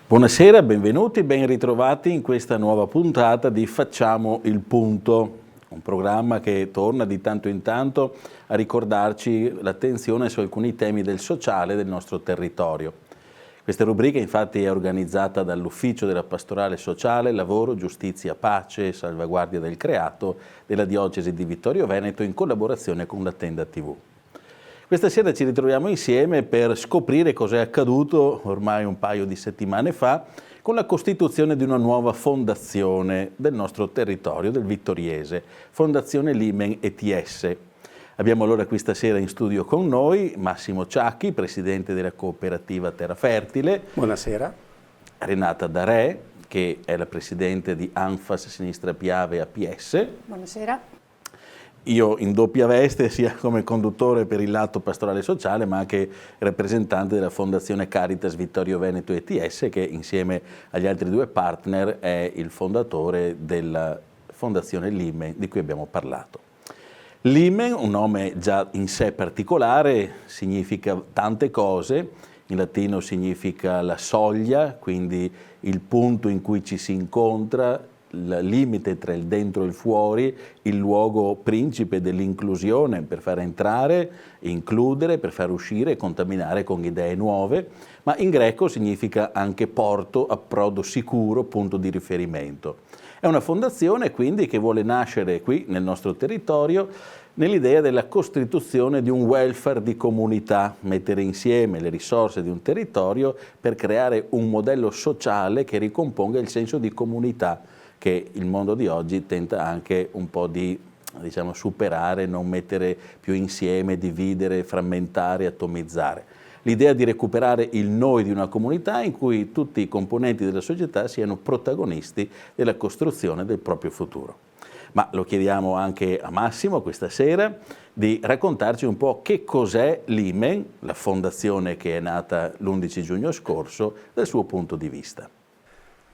Buonasera, benvenuti, ben ritrovati in questa nuova puntata di Facciamo il Punto, un programma che torna di tanto in tanto a ricordarci l'attenzione su alcuni temi del sociale del nostro territorio. Questa rubrica infatti è organizzata dall'Ufficio della Pastorale Sociale, Lavoro, Giustizia, Pace e Salvaguardia del Creato della Diocesi di Vittorio Veneto in collaborazione con la Tenda TV. Questa sera ci ritroviamo insieme per scoprire cos'è accaduto ormai un paio di settimane fa con la costituzione di una nuova fondazione del nostro territorio, del Vittoriese, Fondazione Limen ETS. Abbiamo allora questa sera in studio con noi Massimo Ciacchi, presidente della cooperativa Terra Fertile. Buonasera. Renata Darè, che è la presidente di ANFAS Sinistra Piave APS. Buonasera. Io in doppia veste, sia come conduttore per il lato pastorale sociale, ma anche rappresentante della Fondazione Caritas Vittorio Veneto ETS, che insieme agli altri due partner è il fondatore della Fondazione Limen, di cui abbiamo parlato. Limen, un nome già in sé particolare, significa tante cose. In latino significa la soglia, quindi il punto in cui ci si incontra, il limite tra il dentro e il fuori, il luogo principe dell'inclusione per far entrare, includere, per far uscire e contaminare con idee nuove, ma in greco significa anche porto, approdo sicuro, punto di riferimento. È una fondazione quindi che vuole nascere qui nel nostro territorio nell'idea della costituzione di un welfare di comunità, mettere insieme le risorse di un territorio per creare un modello sociale che ricomponga il senso di comunità che il mondo di oggi tenta anche un po' di superare, non mettere più insieme, dividere, frammentare, atomizzare. L'idea di recuperare il noi di una comunità in cui tutti i componenti della società siano protagonisti della costruzione del proprio futuro. Ma lo chiediamo anche a Massimo questa sera di raccontarci un po' che cos'è l'Imen, la fondazione che è nata l'11 giugno scorso, dal suo punto di vista.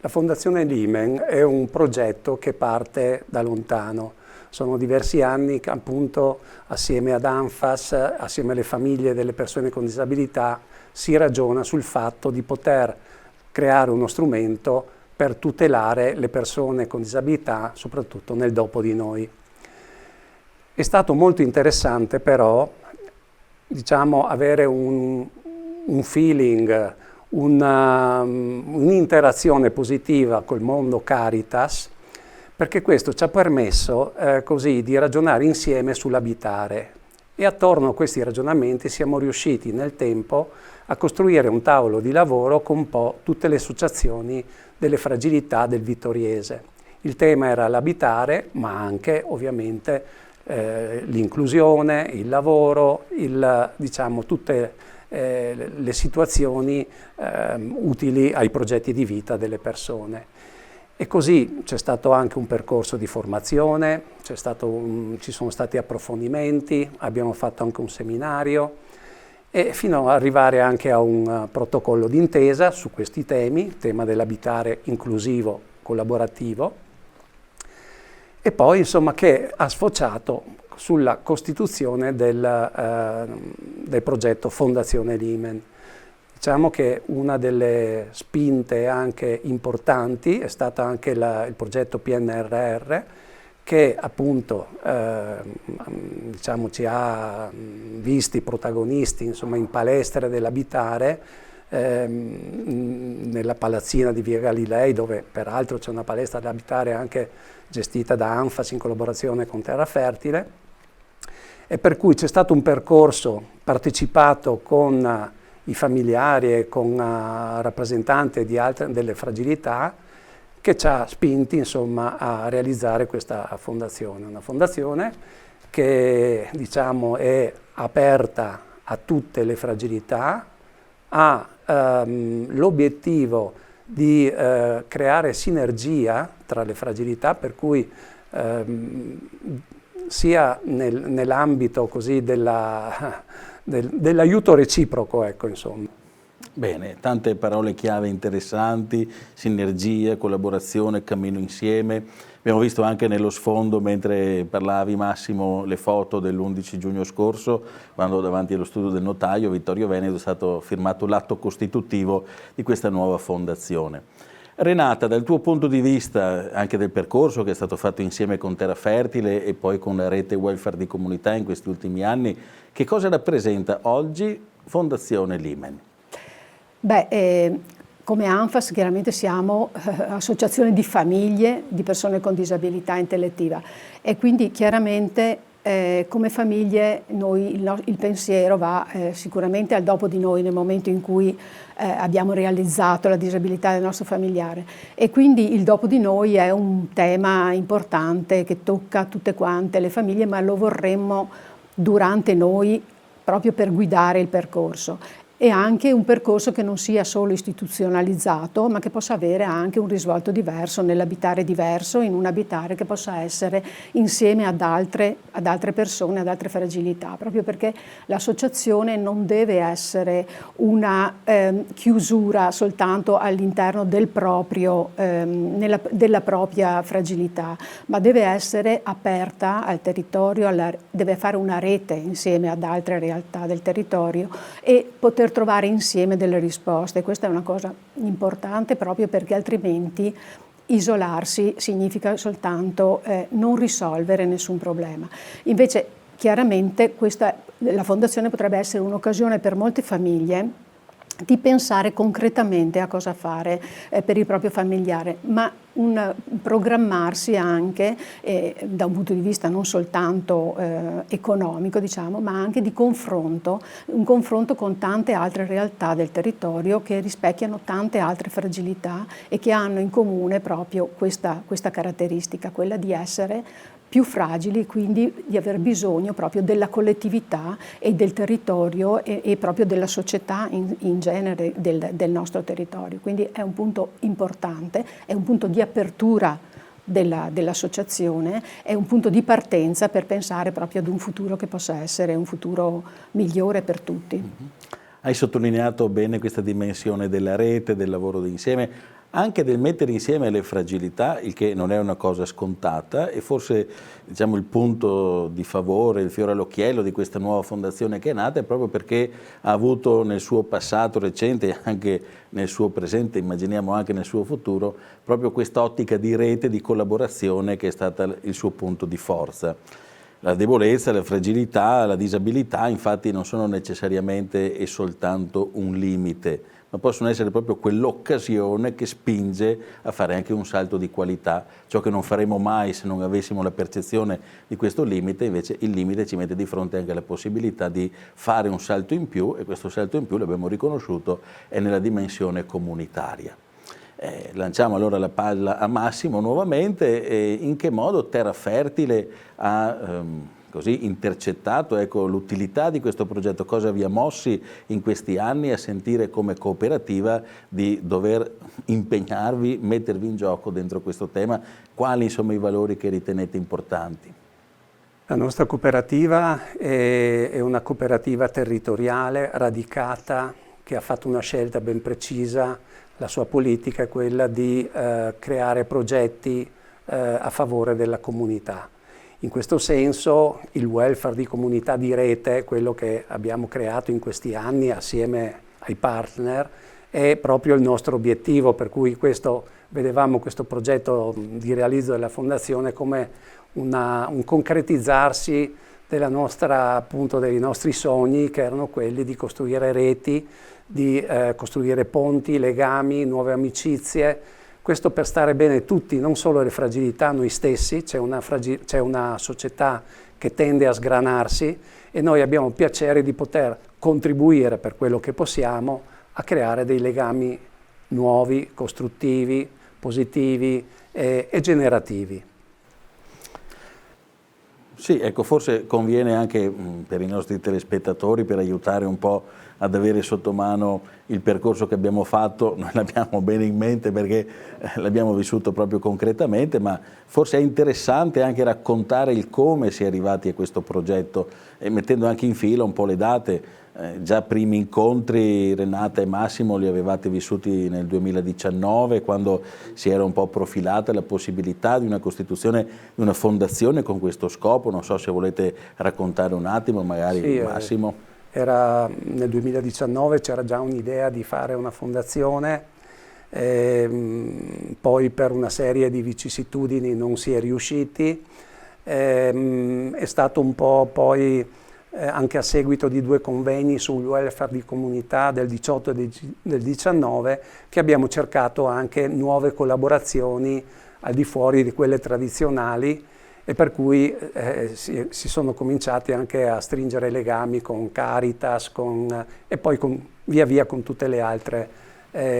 La Fondazione Limen è un progetto che parte da lontano. Sono diversi anni che appunto assieme ad ANFAS, assieme alle famiglie delle persone con disabilità, si ragiona sul fatto di poter creare uno strumento per tutelare le persone con disabilità, soprattutto nel dopo di noi. È stato molto interessante però, avere un feeling, un'interazione positiva col mondo Caritas, perché questo ci ha permesso così di ragionare insieme sull'abitare e attorno a questi ragionamenti siamo riusciti nel tempo a costruire un tavolo di lavoro con un po' tutte le associazioni delle fragilità del Vittoriese. Il tema era l'abitare, ma anche ovviamente l'inclusione, il lavoro, tutte le situazioni utili ai progetti di vita delle persone. E così c'è stato anche un percorso di formazione, ci sono stati approfondimenti, abbiamo fatto anche un seminario e fino ad arrivare anche a un protocollo d'intesa su questi temi, tema dell'abitare inclusivo, collaborativo, e poi che ha sfociato sulla costituzione del progetto Fondazione Limen. Diciamo che una delle spinte anche importanti è stata anche il progetto PNRR che appunto ci ha visti protagonisti in palestre dell'abitare nella palazzina di Via Galilei, dove peraltro c'è una palestra dell'abitare anche gestita da ANFAS in collaborazione con Terra Fertile, e per cui c'è stato un percorso partecipato con i familiari e con rappresentanti delle fragilità che ci ha spinti a realizzare questa fondazione. Una fondazione che è aperta a tutte le fragilità, ha l'obiettivo di creare sinergia tra le fragilità, per cui sia nell'ambito così dell'aiuto reciproco, Bene, tante parole chiave interessanti, sinergia, collaborazione, cammino insieme, Abbiamo visto anche nello sfondo, mentre parlavi Massimo, le foto dell'11 giugno scorso, quando davanti allo studio del notaio Vittorio Veneto è stato firmato l'atto costitutivo di questa nuova fondazione. Renata, dal tuo punto di vista, anche del percorso che è stato fatto insieme con Terra Fertile e poi con la rete welfare di comunità in questi ultimi anni, che cosa rappresenta oggi Fondazione Limen? Come ANFAS chiaramente siamo associazione di famiglie di persone con disabilità intellettiva e quindi chiaramente come famiglie il pensiero va sicuramente al dopo di noi nel momento in cui abbiamo realizzato la disabilità del nostro familiare e quindi il dopo di noi è un tema importante che tocca tutte quante le famiglie, ma lo vorremmo durante noi proprio per guidare il percorso. E anche un percorso che non sia solo istituzionalizzato, ma che possa avere anche un risvolto diverso, nell'abitare diverso, in un abitare che possa essere insieme ad altre persone, ad altre fragilità, proprio perché l'associazione non deve essere una chiusura soltanto all'interno della propria fragilità, ma deve essere aperta al territorio, deve fare una rete insieme ad altre realtà del territorio e poter trovare insieme delle risposte. Questa è una cosa importante proprio perché altrimenti isolarsi significa soltanto non risolvere nessun problema. Invece chiaramente la fondazione potrebbe essere un'occasione per molte famiglie di pensare concretamente a cosa fare per il proprio familiare, ma programmarsi anche da un punto di vista non soltanto economico, diciamo, ma anche di confronto, un confronto con tante altre realtà del territorio che rispecchiano tante altre fragilità e che hanno in comune proprio questa caratteristica, quella di essere più fragili, quindi di aver bisogno proprio della collettività e del territorio e proprio della società in genere del nostro territorio. Quindi è un punto importante, è un punto di apertura dell'associazione, è un punto di partenza per pensare proprio ad un futuro che possa essere un futuro migliore per tutti. Hai sottolineato bene questa dimensione della rete, del lavoro d'insieme, anche del mettere insieme le fragilità, il che non è una cosa scontata e forse diciamo, il punto di favore, il fiore all'occhiello di questa nuova fondazione che è nata è proprio perché ha avuto nel suo passato recente e anche nel suo presente, immaginiamo anche nel suo futuro, proprio quest'ottica di rete, di collaborazione che è stata il suo punto di forza. La debolezza, la fragilità, la disabilità infatti non sono necessariamente e soltanto un limite, ma possono essere proprio quell'occasione che spinge a fare anche un salto di qualità, ciò che non faremo mai se non avessimo la percezione di questo limite, invece il limite ci mette di fronte anche alla possibilità di fare un salto in più e questo salto in più, l'abbiamo riconosciuto, è nella dimensione comunitaria. Lanciamo allora la palla a Massimo nuovamente, in che modo Terra Fertile ha così intercettato l'utilità di questo progetto, cosa vi ha mossi in questi anni a sentire come cooperativa di dover impegnarvi, mettervi in gioco dentro questo tema, quali sono i valori che ritenete importanti? La nostra cooperativa è una cooperativa territoriale radicata che ha fatto una scelta ben precisa. La sua politica è quella di creare progetti a favore della comunità. In questo senso il welfare di comunità di rete, quello che abbiamo creato in questi anni assieme ai partner, è proprio il nostro obiettivo, per cui vedevamo questo progetto di rializzo della Fondazione come un concretizzarsi dei nostri sogni, che erano quelli di costruire reti, di costruire ponti, legami, nuove amicizie. Questo per stare bene tutti, non solo le fragilità, noi stessi, c'è una società che tende a sgranarsi e noi abbiamo il piacere di poter contribuire per quello che possiamo a creare dei legami nuovi, costruttivi, positivi e generativi. Sì, ecco, forse conviene anche per i nostri telespettatori, per aiutare un po' ad avere sotto mano il percorso che abbiamo fatto, noi l'abbiamo bene in mente perché l'abbiamo vissuto proprio concretamente, ma forse è interessante anche raccontare il come si è arrivati a questo progetto e mettendo anche in fila un po' le date. già primi incontri, Renata e Massimo, li avevate vissuti nel 2019, quando si era un po' profilata la possibilità di una costituzione di una fondazione con questo scopo. Non so se volete raccontare un attimo, magari sì, Massimo. Nel 2019 c'era già un'idea di fare una fondazione, poi per una serie di vicissitudini non si è riusciti. È stato un po' poi anche a seguito di 2 convegni sul welfare di comunità del 18 e del 19 che abbiamo cercato anche nuove collaborazioni al di fuori di quelle tradizionali, e per cui si sono cominciati anche a stringere legami con Caritas e poi via via con tutte le altre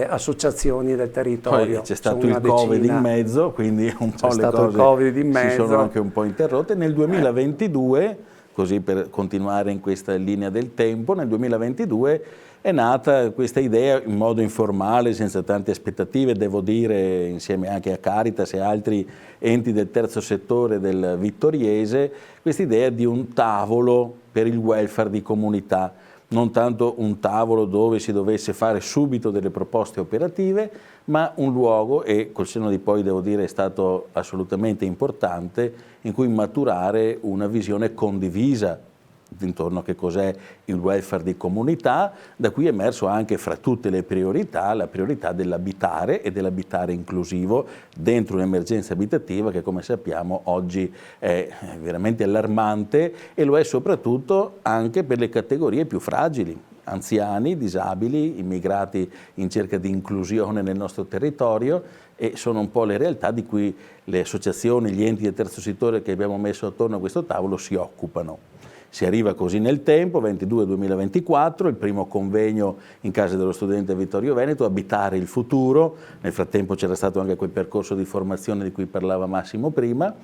associazioni del territorio. Poi c'è stato il Covid in mezzo, quindi un po' le cose si sono anche un po' interrotte. Nel 2022, così per continuare in questa linea del tempo, nel 2022 è nata questa idea in modo informale, senza tante aspettative, devo dire, insieme anche a Caritas e altri enti del terzo settore del Vittoriese, questa idea di un tavolo per il welfare di comunità. Non tanto un tavolo dove si dovesse fare subito delle proposte operative, ma un luogo, e col senno di poi devo dire è stato assolutamente importante, in cui maturare una visione condivisa intorno a che cos'è il welfare di comunità, da cui è emerso anche fra tutte le priorità la priorità dell'abitare e dell'abitare inclusivo dentro un'emergenza abitativa che, come sappiamo, oggi è veramente allarmante, e lo è soprattutto anche per le categorie più fragili: anziani, disabili, immigrati in cerca di inclusione nel nostro territorio, e sono un po' le realtà di cui le associazioni, gli enti del terzo settore che abbiamo messo attorno a questo tavolo si occupano. Si arriva così nel tempo, 22-2024, il primo convegno in Casa dello Studente Vittorio Veneto, Abitare il futuro. Nel frattempo c'era stato anche quel percorso di formazione di cui parlava Massimo prima,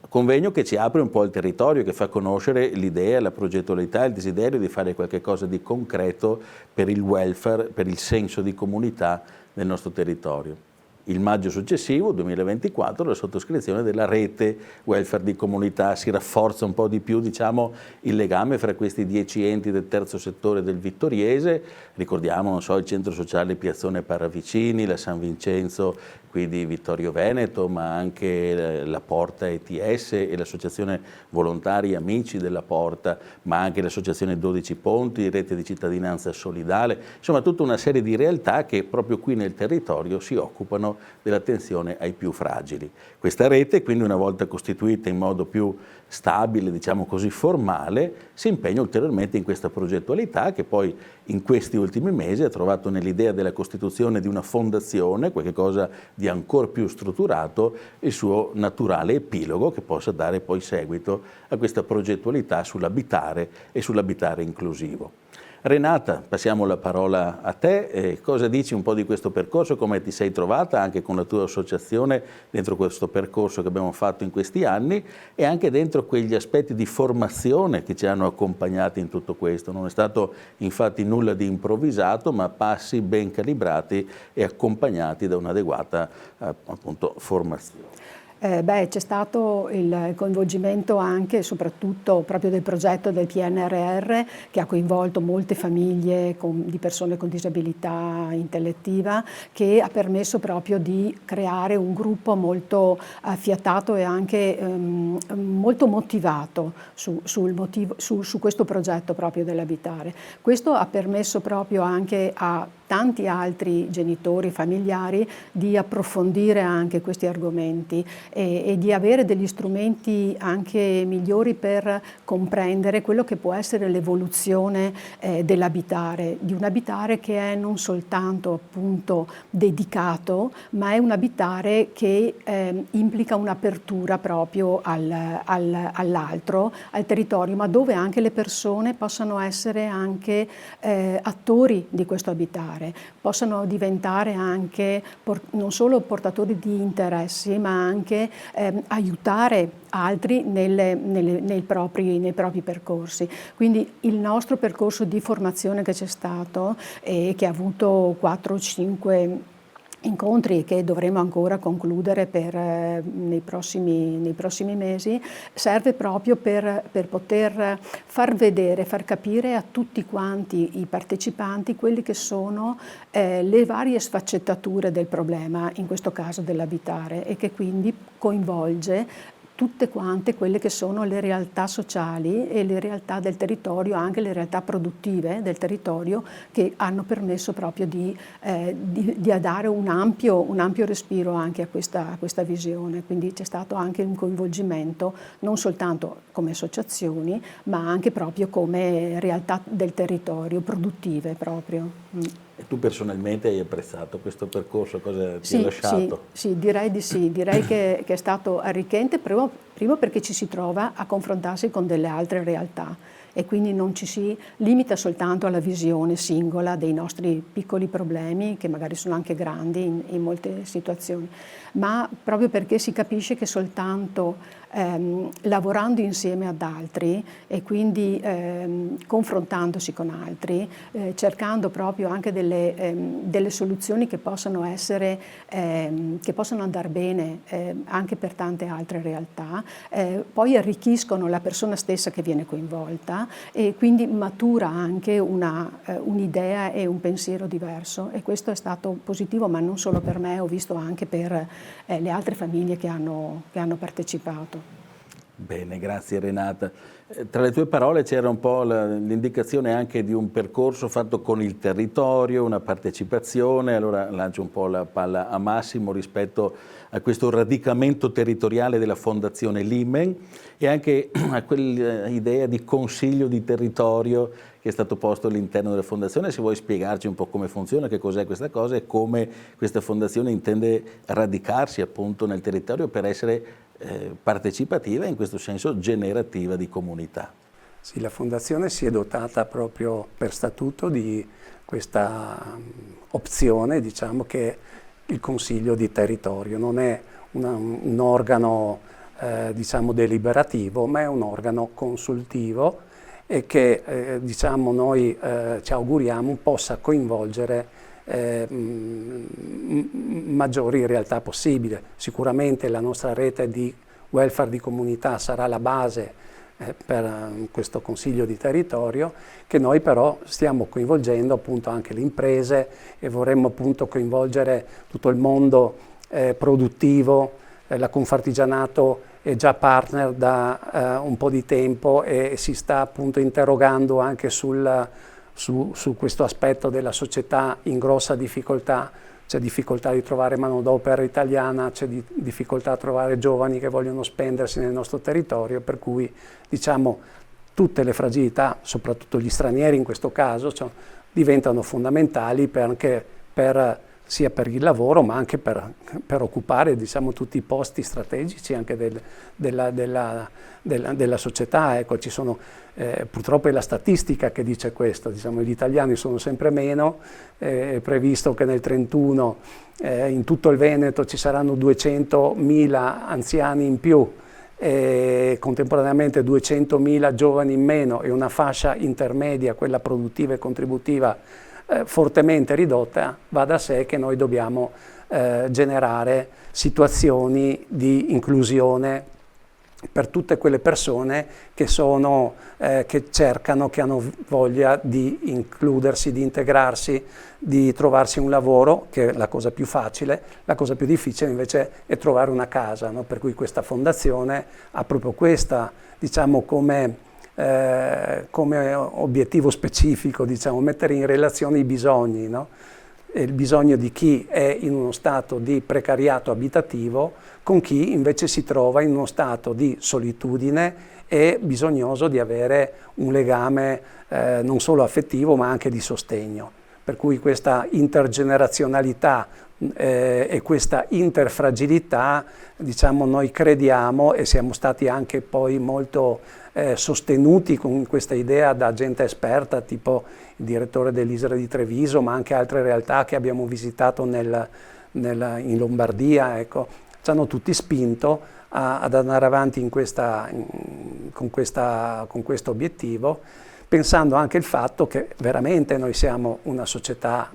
convegno che ci apre un po' il territorio, che fa conoscere l'idea, la progettualità, il desiderio di fare qualcosa di concreto per il welfare, per il senso di comunità del nostro territorio. Il maggio successivo, 2024, la sottoscrizione della rete welfare di comunità. Si rafforza un po' di più, diciamo, il legame fra questi 10 enti del terzo settore del Vittoriese. Ricordiamo, non so, il centro sociale Piazzone Paravicini, la San Vincenzo qui di Vittorio Veneto, ma anche la Porta ETS e l'associazione Volontari Amici della Porta, ma anche l'associazione 12 Ponti, Rete di Cittadinanza Solidale, insomma tutta una serie di realtà che proprio qui nel territorio si occupano dell'attenzione ai più fragili. Questa rete, quindi, una volta costituita in modo più stabile, diciamo così formale, si impegna ulteriormente in questa progettualità, che poi in questi ultimi mesi ha trovato nell'idea della costituzione di una fondazione, qualcosa di ancora più strutturato, il suo naturale epilogo che possa dare poi seguito a questa progettualità sull'abitare e sull'abitare inclusivo. Renata, passiamo la parola a te. Cosa dici un po' di questo percorso? Come ti sei trovata anche con la tua associazione dentro questo percorso che abbiamo fatto in questi anni, e anche dentro quegli aspetti di formazione che ci hanno accompagnati in tutto questo? Non è stato infatti nulla di improvvisato, ma passi ben calibrati e accompagnati da un'adeguata appunto formazione. C'è stato il coinvolgimento anche e soprattutto proprio del progetto del PNRR, che ha coinvolto molte famiglie di persone con disabilità intellettiva, che ha permesso proprio di creare un gruppo molto affiatato e anche molto motivato su questo progetto proprio dell'abitare. Questo ha permesso proprio anche a tanti altri genitori, familiari, di approfondire anche questi argomenti e di avere degli strumenti anche migliori per comprendere quello che può essere l'evoluzione dell'abitare, di un abitare che è non soltanto appunto dedicato, ma è un abitare che implica un'apertura proprio all'altro, al territorio, ma dove anche le persone possano essere anche attori di questo abitare, possano diventare anche non solo portatori di interessi, ma anche aiutare altri nei propri percorsi. Quindi il nostro percorso di formazione che c'è stato e che ha avuto 4 o 5 incontri che dovremo ancora concludere nei prossimi mesi, serve proprio per poter far vedere, far capire a tutti quanti i partecipanti quelli che sono le varie sfaccettature del problema, in questo caso dell'abitare, e che quindi coinvolge tutte quante quelle che sono le realtà sociali e le realtà del territorio, anche le realtà produttive del territorio, che hanno permesso proprio di dare un ampio respiro anche a questa visione. Quindi c'è stato anche un coinvolgimento non soltanto come associazioni, ma anche proprio come realtà del territorio, produttive proprio. E tu personalmente hai apprezzato questo percorso? Cosa ti ha lasciato? Sì, direi di sì, direi che è stato arricchente, primo perché ci si trova a confrontarsi con delle altre realtà e quindi non ci si limita soltanto alla visione singola dei nostri piccoli problemi, che magari sono anche grandi in molte situazioni, ma proprio perché si capisce che soltanto lavorando insieme ad altri e quindi confrontandosi con altri, cercando proprio anche delle soluzioni che possano essere, che possono andare bene anche per tante altre realtà, poi arricchiscono la persona stessa che viene coinvolta e quindi matura anche un'idea e un pensiero diverso, e questo è stato positivo, ma non solo per me, ho visto anche per le altre famiglie che hanno partecipato. Bene, grazie Renata. Tra le tue parole c'era un po' l'indicazione anche di un percorso fatto con il territorio, una partecipazione, allora lancio un po' la palla a Massimo rispetto a questo radicamento territoriale della Fondazione Limen e anche a quell'idea di consiglio di territorio che è stato posto all'interno della Fondazione. Se vuoi spiegarci un po' come funziona, che cos'è questa cosa e come questa Fondazione intende radicarsi appunto nel territorio per essere partecipativa e in questo senso generativa di comunità. Sì, la Fondazione si è dotata proprio per statuto di questa opzione, diciamo, che il Consiglio di Territorio non è un organo diciamo deliberativo, ma è un organo consultivo e che diciamo noi ci auguriamo possa coinvolgere maggiori realtà possibili. Sicuramente la nostra rete di welfare di comunità sarà la base per questo Consiglio di Territorio, che noi però stiamo coinvolgendo appunto anche le imprese e vorremmo appunto coinvolgere tutto il mondo produttivo. La Confartigianato è già partner da un po' di tempo e si sta appunto interrogando anche su questo aspetto della società in grossa difficoltà. C'è difficoltà di trovare manodopera italiana, c'è difficoltà a trovare giovani che vogliono spendersi nel nostro territorio, per cui diciamo tutte le fragilità, soprattutto gli stranieri in questo caso, diventano fondamentali sia per il lavoro ma anche per occupare diciamo, tutti i posti strategici anche della società. Ecco, ci sono, purtroppo è la statistica che dice questo, diciamo, gli italiani sono sempre meno, è previsto che nel 2031 in tutto il Veneto ci saranno 200.000 anziani in più, e contemporaneamente 200.000 giovani in meno e una fascia intermedia, quella produttiva e contributiva, fortemente ridotta. Va da sé che noi dobbiamo generare situazioni di inclusione per tutte quelle persone che cercano, che hanno voglia di includersi, di integrarsi, di trovarsi un lavoro, che è la cosa più facile. La cosa più difficile invece è trovare una casa, no? Per cui questa fondazione ha proprio questa, diciamo, come obiettivo specifico, diciamo, mettere in relazione i bisogni, no? Il bisogno di chi è in uno stato di precariato abitativo con chi invece si trova in uno stato di solitudine e bisognoso di avere un legame non solo affettivo ma anche di sostegno. Per cui questa intergenerazionalità e questa interfragilità, diciamo, noi crediamo e siamo stati anche poi molto sostenuti con questa idea da gente esperta, tipo il direttore dell'Isra di Treviso, ma anche altre realtà che abbiamo visitato in Lombardia, ecco, ci hanno tutti spinto ad andare avanti con questo obiettivo, pensando anche il fatto che veramente noi siamo una società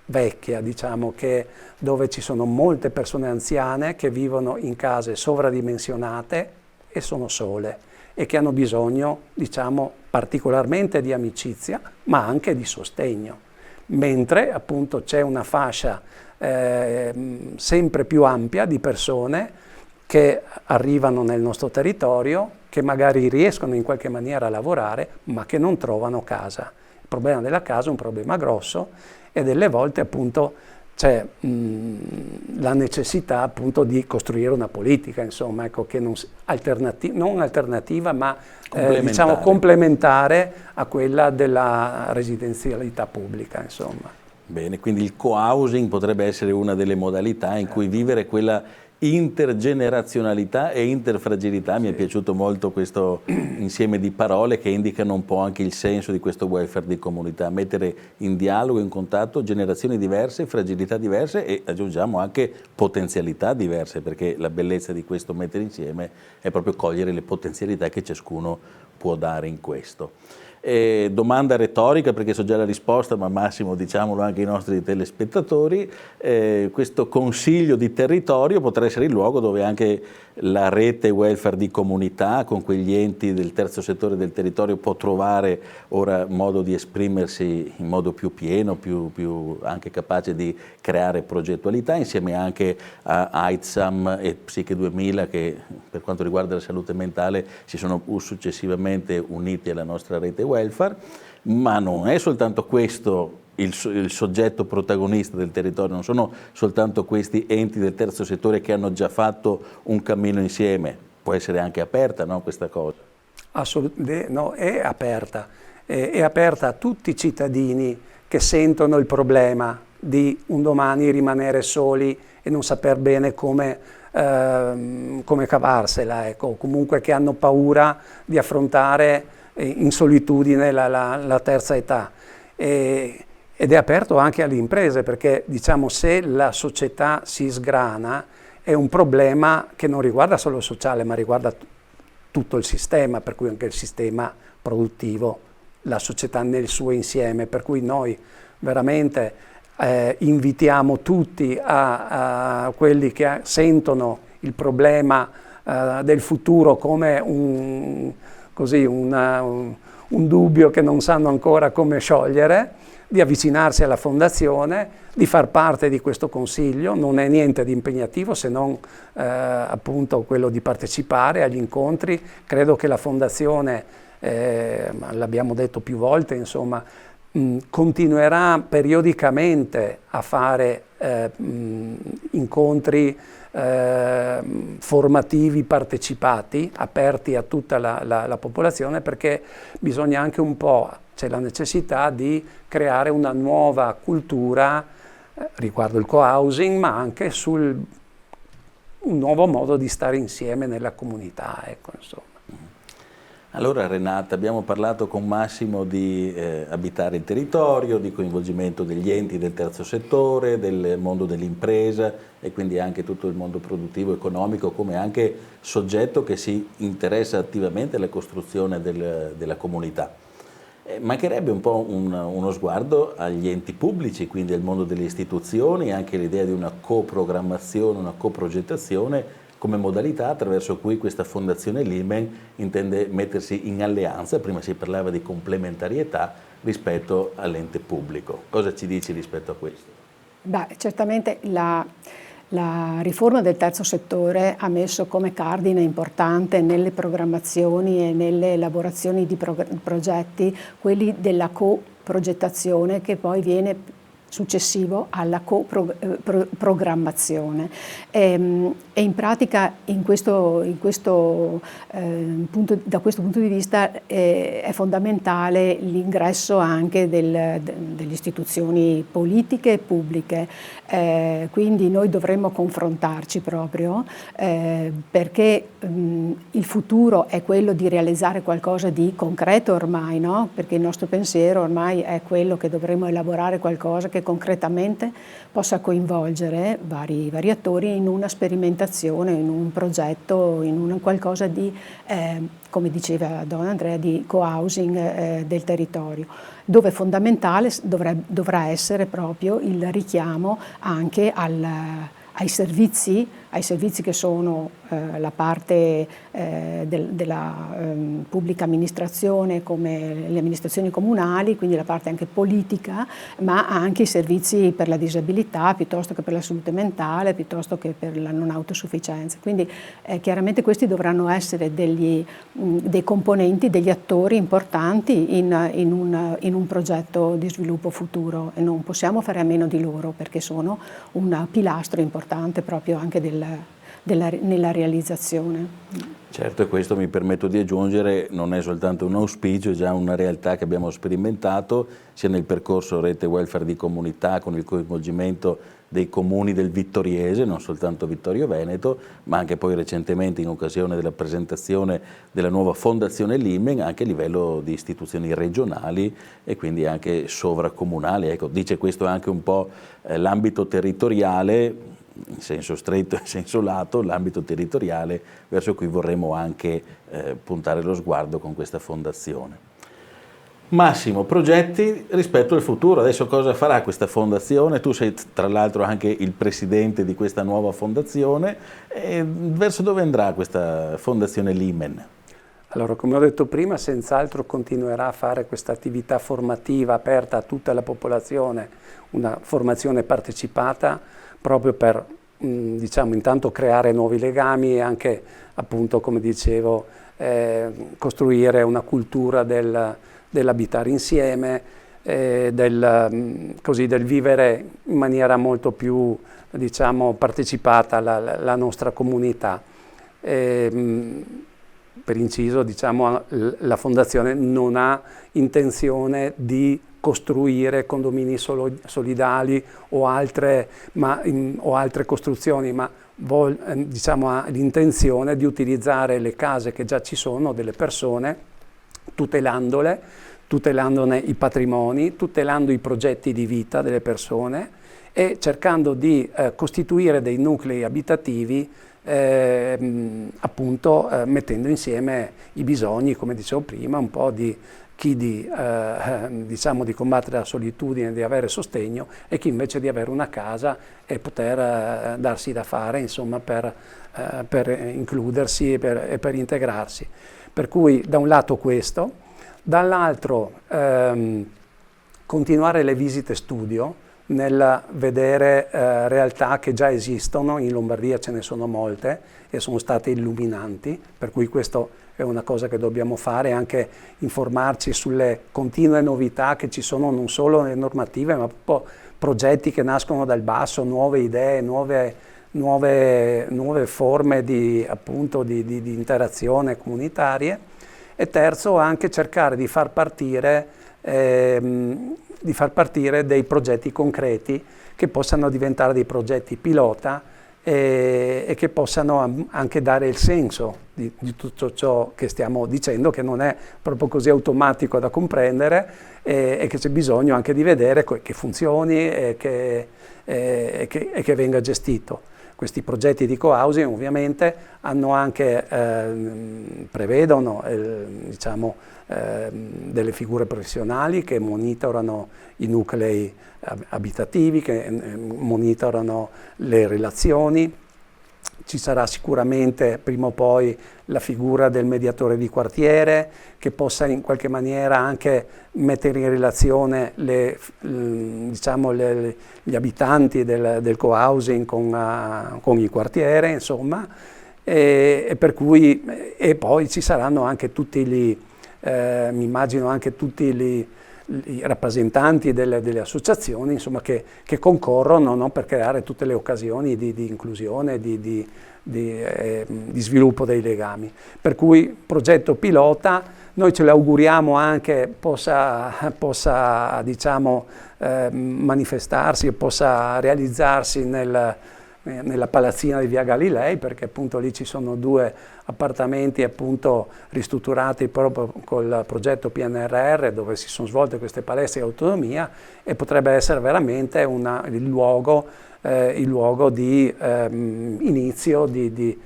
vecchia, diciamo, dove ci sono molte persone anziane che vivono in case sovradimensionate e sono sole e che hanno bisogno, diciamo, particolarmente di amicizia, ma anche di sostegno. Mentre appunto c'è una fascia sempre più ampia di persone che arrivano nel nostro territorio, che magari riescono in qualche maniera a lavorare, ma che non trovano casa. Il problema della casa è un problema grosso e delle volte appunto c'è la necessità appunto di costruire una politica, insomma, ecco, che non alternativa, ma diciamo complementare a quella della residenzialità pubblica, insomma. Bene, quindi il co-housing potrebbe essere una delle modalità in cui vivere quella intergenerazionalità e interfragilità. Mi è piaciuto molto questo insieme di parole che indicano un po' anche il senso di questo welfare di comunità, mettere in dialogo, in contatto generazioni diverse, fragilità diverse e aggiungiamo anche potenzialità diverse, perché la bellezza di questo mettere insieme è proprio cogliere le potenzialità che ciascuno può dare in questo. Domanda retorica, perché so già la risposta, ma Massimo diciamolo anche ai nostri telespettatori, questo consiglio di territorio potrà essere il luogo dove anche la rete welfare di comunità con quegli enti del terzo settore del territorio può trovare ora modo di esprimersi in modo più pieno, più anche capace di creare progettualità, insieme anche a AITSAM e Psiche 2000 che per quanto riguarda la salute mentale si sono successivamente uniti alla nostra rete welfare, ma non è soltanto questo il soggetto protagonista del territorio, non sono soltanto questi enti del terzo settore che hanno già fatto un cammino insieme, può essere anche aperta, no, questa cosa? Assolutamente, no, è aperta a tutti i cittadini che sentono il problema di un domani rimanere soli e non saper bene come cavarsela, ecco, comunque che hanno paura di affrontare in solitudine la terza età. Ed è aperto anche alle imprese, perché diciamo se la società si sgrana è un problema che non riguarda solo il sociale, ma riguarda tutto il sistema, per cui anche il sistema produttivo, la società nel suo insieme, per cui noi veramente invitiamo tutti a quelli che sentono il problema del futuro come un dubbio che non sanno ancora come sciogliere, di avvicinarsi alla Fondazione, di far parte di questo consiglio. Non è niente di impegnativo se non appunto quello di partecipare agli incontri. Credo che la Fondazione, l'abbiamo detto più volte, insomma, continuerà periodicamente a fare incontri formativi partecipati, aperti a tutta la popolazione, perché bisogna anche un po', c'è la necessità di creare una nuova cultura riguardo il co-housing, ma anche un nuovo modo di stare insieme nella comunità, ecco, insomma. Allora Renata, abbiamo parlato con Massimo di abitare il territorio, di coinvolgimento degli enti del terzo settore, del mondo dell'impresa e quindi anche tutto il mondo produttivo, economico, come anche soggetto che si interessa attivamente alla costruzione della comunità. Mancherebbe un po' uno sguardo agli enti pubblici, quindi al mondo delle istituzioni, anche l'idea di una coprogrammazione, una coprogettazione come modalità attraverso cui questa Fondazione Limen intende mettersi in alleanza. Prima si parlava di complementarietà rispetto all'ente pubblico. Cosa ci dici rispetto a questo? Beh, certamente la riforma del terzo settore ha messo come cardine importante nelle programmazioni e nelle elaborazioni di progetti quelli della coprogettazione, che poi viene successivo alla coprogrammazione. E in pratica da questo punto di vista è fondamentale l'ingresso anche delle istituzioni politiche e pubbliche, quindi noi dovremmo confrontarci proprio perché il futuro è quello di realizzare qualcosa di concreto ormai, no? Perché il nostro pensiero ormai è quello che dovremmo elaborare qualcosa che che concretamente possa coinvolgere vari attori in una sperimentazione, in un progetto, in un qualcosa di, come diceva Don Andrea, di co-housing del territorio, dove fondamentale dovrà essere proprio il richiamo anche ai servizi che sono la parte della pubblica amministrazione, come le amministrazioni comunali, quindi la parte anche politica, ma anche i servizi per la disabilità, piuttosto che per la salute mentale, piuttosto che per la non autosufficienza. Quindi chiaramente questi dovranno essere dei componenti, degli attori importanti in un progetto di sviluppo futuro, e non possiamo fare a meno di loro, perché sono un pilastro importante proprio anche nella realizzazione. Certo, e questo mi permetto di aggiungere, non è soltanto un auspicio, è già una realtà che abbiamo sperimentato sia nel percorso Rete Welfare di Comunità, con il coinvolgimento dei comuni del Vittoriese, non soltanto Vittorio Veneto, ma anche poi recentemente in occasione della presentazione della nuova Fondazione Limen, anche a livello di istituzioni regionali e quindi anche sovracomunali. Ecco, dice questo anche un po' l'ambito territoriale, in senso stretto e in senso lato, l'ambito territoriale verso cui vorremmo anche puntare lo sguardo con questa fondazione. Massimo, progetti rispetto al futuro, adesso cosa farà questa fondazione? Tu sei tra l'altro anche il presidente di questa nuova fondazione, e verso dove andrà questa fondazione Limen? Allora, come ho detto prima, senz'altro continuerà a fare questa attività formativa aperta a tutta la popolazione, una formazione partecipata, proprio per, diciamo, intanto creare nuovi legami e anche, appunto, come dicevo, costruire una cultura dell'abitare insieme, del vivere in maniera molto più, diciamo, partecipata alla nostra comunità. Per inciso, diciamo, la Fondazione non ha intenzione di costruire condomini solidali o altre costruzioni, ma diciamo, ha l'intenzione di utilizzare le case che già ci sono delle persone, tutelandone i patrimoni, tutelando i progetti di vita delle persone e cercando di costituire dei nuclei abitativi, appunto mettendo insieme i bisogni, come dicevo prima, un po' di chi diciamo di combattere la solitudine, di avere sostegno, e chi invece di avere una casa e poter darsi da fare, insomma, per includersi e per integrarsi. Per cui da un lato questo, dall'altro continuare le visite studio nel vedere realtà che già esistono. In Lombardia ce ne sono molte e sono state illuminanti, per cui questo è una cosa che dobbiamo fare, anche informarci sulle continue novità che ci sono, non solo nelle normative, ma proprio progetti che nascono dal basso, nuove idee, nuove forme appunto di interazione comunitarie. E terzo, anche cercare di far partire dei progetti concreti che possano diventare dei progetti pilota e che possano anche dare il senso di tutto ciò che stiamo dicendo, che non è proprio così automatico da comprendere e che c'è bisogno anche di vedere che funzioni e che venga gestito. Questi progetti di co-housing ovviamente hanno anche, prevedono diciamo, delle figure professionali che monitorano i nuclei abitativi, che monitorano le relazioni. Ci sarà sicuramente prima o poi la figura del mediatore di quartiere, che possa in qualche maniera anche mettere in relazione diciamo, gli abitanti del co-housing con il quartiere, insomma, e poi ci saranno anche mi immagino anche tutti i rappresentanti delle associazioni, insomma, che concorrono, no, per creare tutte le occasioni di inclusione, di sviluppo dei legami. Per cui progetto pilota, noi ce l'auguriamo anche possa diciamo, manifestarsi e possa realizzarsi nella palazzina di via Galilei, perché appunto lì ci sono 2 appartamenti appunto ristrutturati proprio col progetto PNRR, dove si sono svolte queste palestre di autonomia, e potrebbe essere veramente il luogo di inizio di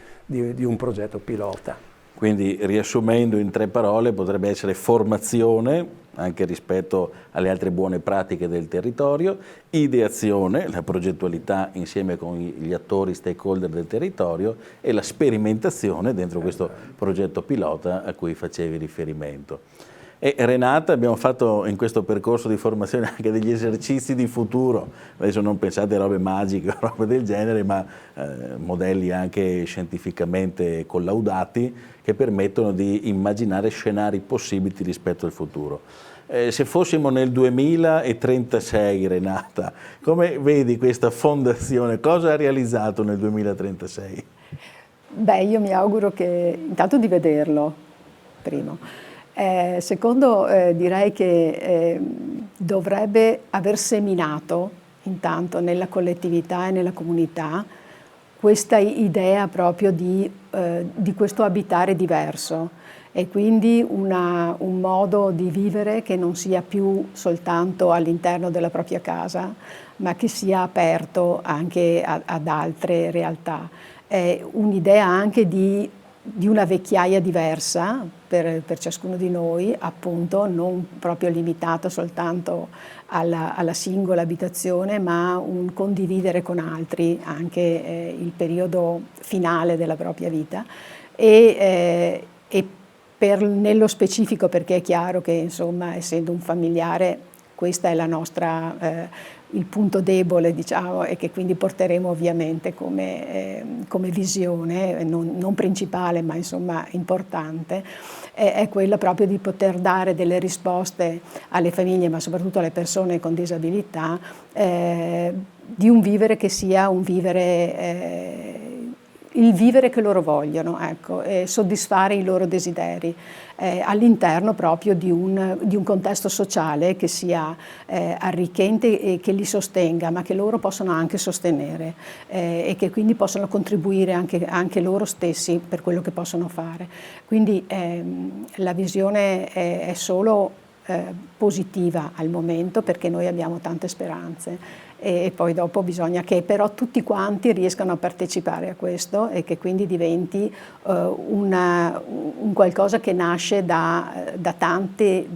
un progetto pilota. Quindi, riassumendo in 3 parole, potrebbe essere formazione, anche rispetto alle altre buone pratiche del territorio, ideazione, la progettualità insieme con gli attori stakeholder del territorio, e la sperimentazione dentro questo progetto pilota a cui facevi riferimento. E Renata, abbiamo fatto in questo percorso di formazione anche degli esercizi di futuro, adesso non pensate a robe magiche o robe del genere, ma modelli anche scientificamente collaudati che permettono di immaginare scenari possibili rispetto al futuro. Se fossimo nel 2036, Renata, come vedi questa fondazione? Cosa ha realizzato nel 2036? Beh, io mi auguro intanto di vederlo, primo. Secondo, direi che dovrebbe aver seminato intanto nella collettività e nella comunità questa idea proprio di questo abitare diverso, e quindi un modo di vivere che non sia più soltanto all'interno della propria casa, ma che sia aperto anche ad altre realtà. È un'idea anche di una vecchiaia diversa per ciascuno di noi, appunto non proprio limitata soltanto alla singola abitazione, ma un condividere con altri anche il periodo finale della propria vita, e nello specifico, perché è chiaro che insomma, essendo un familiare, questa è la nostra il punto debole, diciamo, e che quindi porteremo ovviamente come visione, non principale ma insomma importante, è quella proprio di poter dare delle risposte alle famiglie, ma soprattutto alle persone con disabilità, di un vivere che sia un vivere, il vivere che loro vogliono, ecco, e soddisfare i loro desideri all'interno proprio di un contesto sociale che sia arricchente e che li sostenga, ma che loro possono anche sostenere, e che quindi possono contribuire anche loro stessi per quello che possono fare. Quindi la visione è solo positiva al momento, perché noi abbiamo tante speranze. E poi dopo bisogna che però tutti quanti riescano a partecipare a questo, e che quindi diventi un qualcosa che nasce da tanti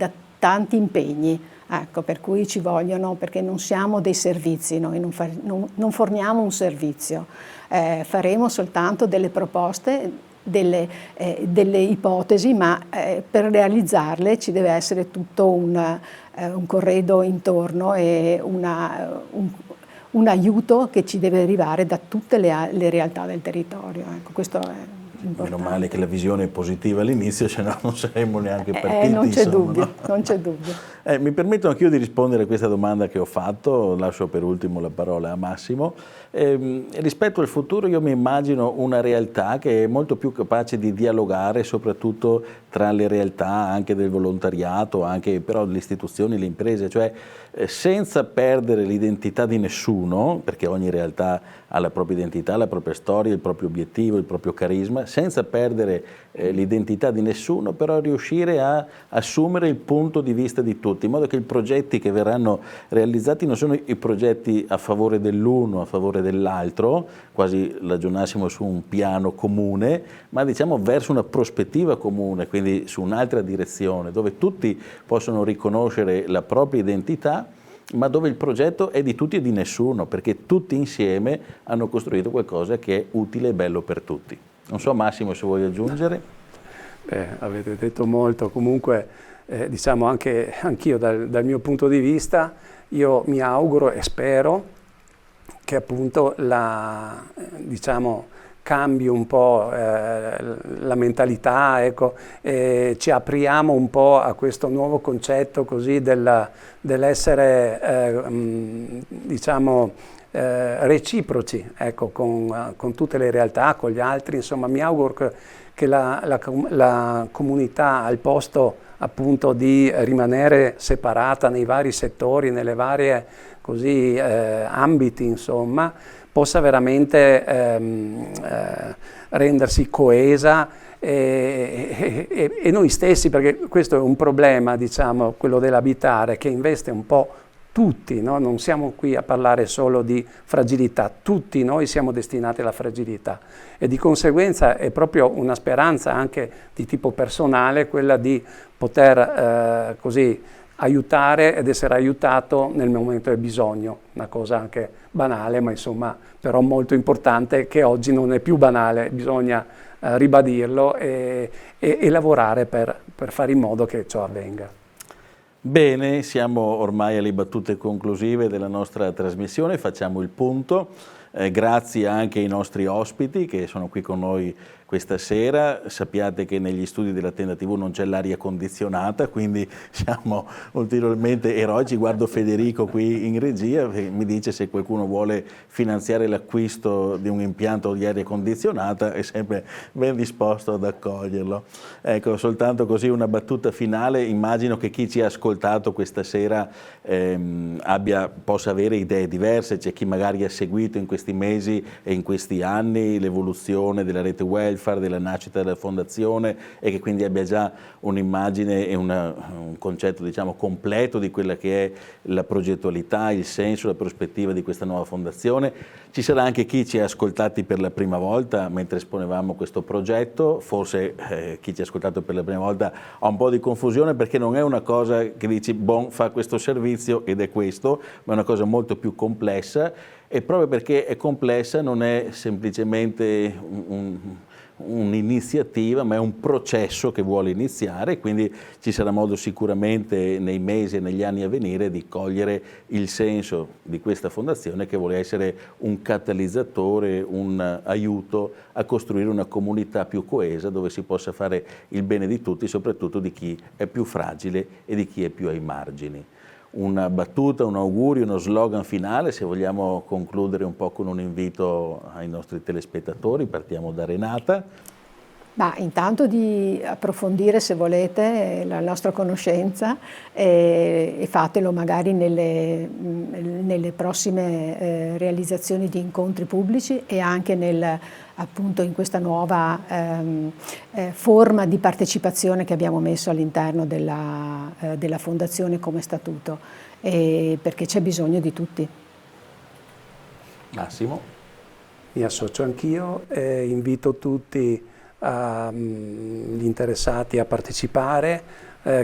impegni, ecco, per cui ci vogliono, perché non siamo dei servizi, noi non forniamo un servizio, faremo soltanto delle proposte, delle ipotesi, ma per realizzarle ci deve essere tutto un corredo intorno e un aiuto che ci deve arrivare da tutte le realtà del territorio. Ecco, questo è importante. Meno male che la visione è positiva all'inizio, se no non saremmo neanche partiti. Non c'è insomma, dubbio, no? non c'è dubbio. Mi permetto anch'io di rispondere a questa domanda che ho fatto, lascio per ultimo la parola a Massimo. Rispetto al futuro io mi immagino una realtà che è molto più capace di dialogare, soprattutto tra le realtà anche del volontariato, anche però delle istituzioni, le imprese, cioè senza perdere l'identità di nessuno, perché ogni realtà ha la propria identità, la propria storia, il proprio obiettivo, il proprio carisma, senza perdere l'identità di nessuno, però riuscire a assumere il punto di vista di tutti, in modo che i progetti che verranno realizzati non sono i progetti a favore dell'uno, a favore dell'altro, quasi ragionassimo su un piano comune, ma diciamo verso una prospettiva comune, quindi su un'altra direzione, dove tutti possono riconoscere la propria identità, ma dove il progetto è di tutti e di nessuno, perché tutti insieme hanno costruito qualcosa che è utile e bello per tutti. Non so Massimo se vuoi aggiungere. Avete detto molto, comunque diciamo anch'io dal mio punto di vista, io mi auguro e spero che appunto diciamo, cambi un po' la mentalità, ecco, ci apriamo un po' a questo nuovo concetto così dell'essere diciamo reciproci, ecco, con tutte le realtà, con gli altri. Insomma, mi auguro che la comunità al posto appunto di rimanere separata nei vari settori, nelle varie così, ambiti, insomma, possa veramente rendersi coesa e noi stessi, perché questo è un problema, diciamo, quello dell'abitare, che investe un po' tutti, no? Non siamo qui a parlare solo di fragilità, tutti noi siamo destinati alla fragilità e di conseguenza è proprio una speranza anche di tipo personale quella di poter così aiutare ed essere aiutato nel momento del bisogno, una cosa anche banale ma insomma però molto importante, che oggi non è più banale, bisogna ribadirlo e lavorare per fare in modo che ciò avvenga. Bene, siamo ormai alle battute conclusive della nostra trasmissione, facciamo il punto. Grazie anche ai nostri ospiti che sono qui con noi questa sera. Sappiate che negli studi della Tenda TV non c'è l'aria condizionata, quindi siamo ulteriormente eroici. Guardo Federico qui in regia che mi dice se qualcuno vuole finanziare l'acquisto di un impianto di aria condizionata è sempre ben disposto ad accoglierlo. Ecco, soltanto così una battuta finale. Immagino che chi ci ha ascoltato questa sera possa avere idee diverse. C'è chi magari ha seguito in questi mesi e in questi anni l'evoluzione della rete welfare, della nascita della fondazione e che quindi abbia già un'immagine e un concetto, diciamo, completo di quella che è la progettualità, il senso, la prospettiva di questa nuova fondazione. Ci sarà anche chi ci ha ascoltati per la prima volta mentre esponevamo questo progetto, forse chi ci ha ascoltato per la prima volta ha un po' di confusione perché non è una cosa che dici, bon, fa questo servizio ed è questo, ma è una cosa molto più complessa. E proprio perché è complessa non è semplicemente un'iniziativa, ma è un processo che vuole iniziare, quindi ci sarà modo sicuramente nei mesi e negli anni a venire di cogliere il senso di questa fondazione che vuole essere un catalizzatore, un aiuto a costruire una comunità più coesa dove si possa fare il bene di tutti, soprattutto di chi è più fragile e di chi è più ai margini. Una battuta, un augurio, uno slogan finale, se vogliamo concludere un po' con un invito ai nostri telespettatori, partiamo da Renata. Intanto di approfondire, se volete, la nostra conoscenza e fatelo magari nelle prossime realizzazioni di incontri pubblici e anche appunto in questa nuova forma di partecipazione che abbiamo messo all'interno della Fondazione come statuto, perché c'è bisogno di tutti. Massimo? Mi associo anch'io e invito tutti gli interessati a partecipare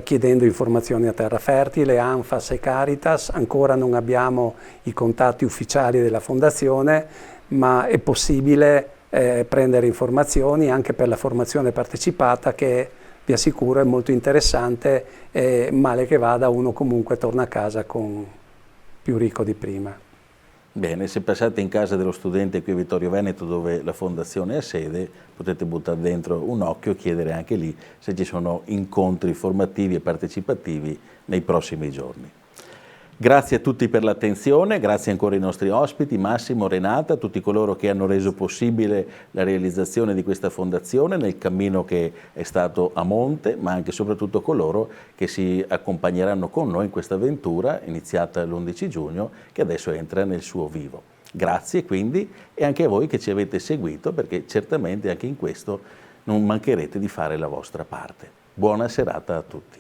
chiedendo informazioni a Terra Fertile, ANFAS e Caritas. Ancora non abbiamo i contatti ufficiali della Fondazione, ma è possibile prendere informazioni anche per la formazione partecipata che vi assicuro è molto interessante e male che vada uno comunque torna a casa più ricco di prima. Bene, se passate in casa dello studente qui a Vittorio Veneto dove la fondazione ha sede, potete buttare dentro un occhio e chiedere anche lì se ci sono incontri formativi e partecipativi nei prossimi giorni. Grazie a tutti per l'attenzione, grazie ancora ai nostri ospiti, Massimo, Renata, tutti coloro che hanno reso possibile la realizzazione di questa fondazione nel cammino che è stato a monte, ma anche e soprattutto coloro che si accompagneranno con noi in questa avventura iniziata l'11 giugno che adesso entra nel suo vivo. Grazie quindi e anche a voi che ci avete seguito perché certamente anche in questo non mancherete di fare la vostra parte. Buona serata a tutti.